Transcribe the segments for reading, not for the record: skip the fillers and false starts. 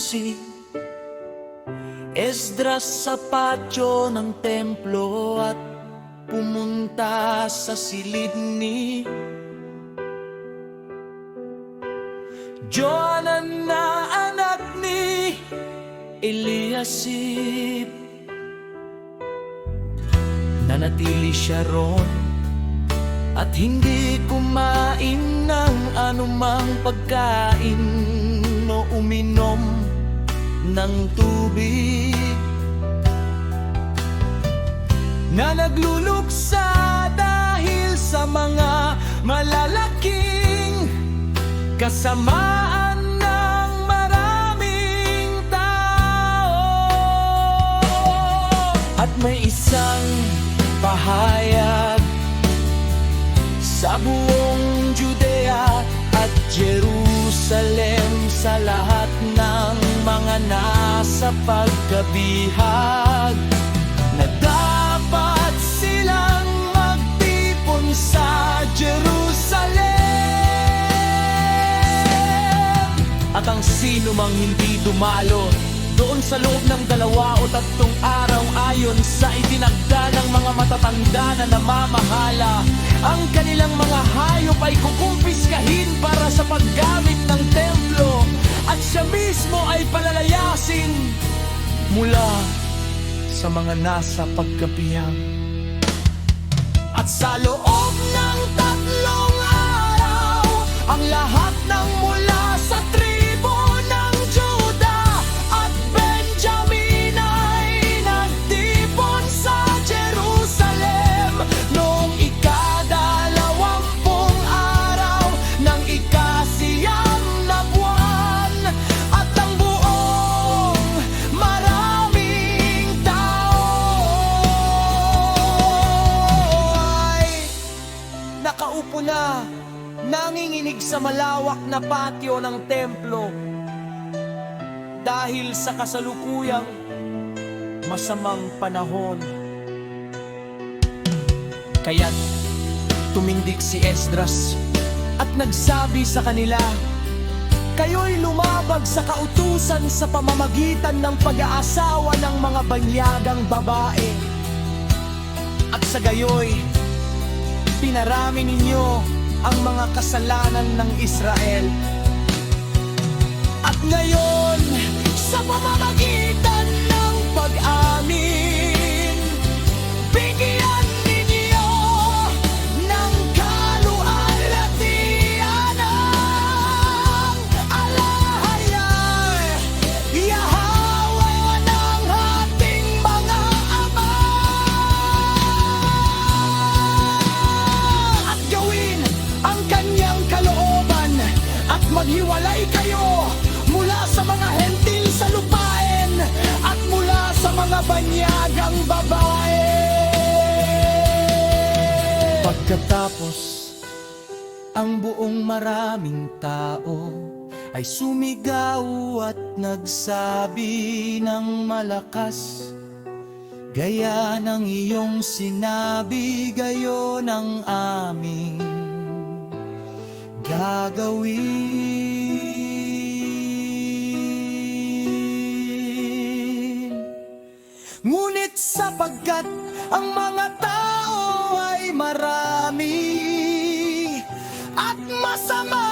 si Esdras sa patio ng templo at pumunta sa silid ni Johanan na anak ni Eliasib. Nanatili siya ron at hindi kumain ng anumang pagkain o uminom ng tubig, na nagluluksa dahil sa mga malalaking kasamaan ng maraming tao. At may isang pahayag sa buong Judea at Jerusalem, sa lahat ng mga nasa pagkabihag, na dapat silang magtipon sa Jerusalem. At ang sino mang hindi dumalo doon sa loob ng 2 o 3 araw, ayon sa itinagda ng mga matatanda na namamahala, ang kanilang mga hayop ay kukumpiskahin para sa paggamit ng templo, at siya mismo ay palalayasin mula sa mga nasa pagkabihag. At sa loob ng 3 araw, ang lahat ng mula sa tribo ng Juda at Benjamin ay nagtipon sa Jerusalem noong ika-20 araw ng ika-9 na buwan. At ang buong maraming tao ay nakaupo na, nanginginig sa malawak na patio ng templo dahil sa kasalukuyang masamang panahon. Kaya't tumindig si Esdras at nagsabi sa kanila, "Kayo'y lumabag sa kautusan sa pamamagitan ng pag-aasawa ng mga banyagang babae, at sa gayoy pinarami ninyo ang mga kasalanan ng Israel. At ngayon, sa pamamagitan ng pag-amin, bigyan ninyo ng kaluwalhatian ang alahayag, Yahweh ng ating mga ama, at gawin ang kanyang kalooban, at maghiwalay kayo mula sa mga hentil sa lupain at mula sa mga banyagang babae." Pagkatapos, ang buong maraming tao ay sumigaw at nagsabi ng malakas, "Gaya ng iyong sinabi, gayon ang aming gagawin." Ngunit sapagkat ang mga tao ay marami at masama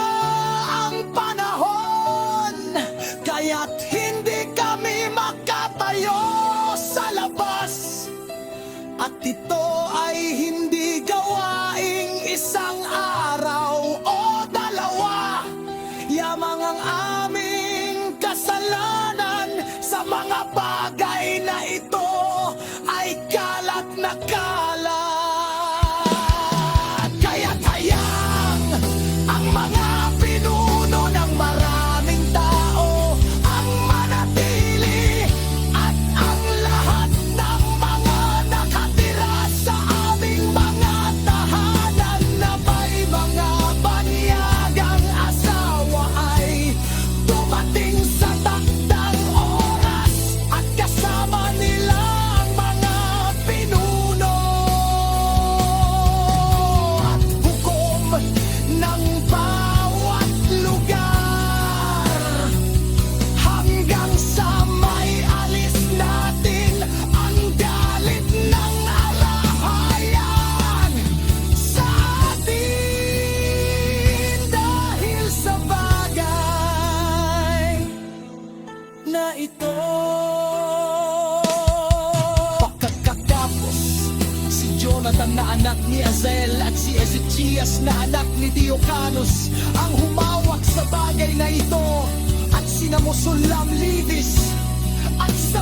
ang panahon, kaya't hindi kami makatayo sa labas, at ito ay hindi gawaing 1 araw o 2, yamang ang aming kasalanan sa mga bagay na ito ay kalat na kalat. Kaya't hayang ang mga pinuno ng maraming tao ang manatili, at ang lahat ng mga nakatira sa aming mga tahanan na may mga banyagang asawa ay dumating sa takdang oras, at kasama nila ang mga pinuno. Si Jonathan na anak ni Azel at si Ezechias na anak ni Diocanos ang humawak sa bagay na ito, at sina Mosulam Libis at sa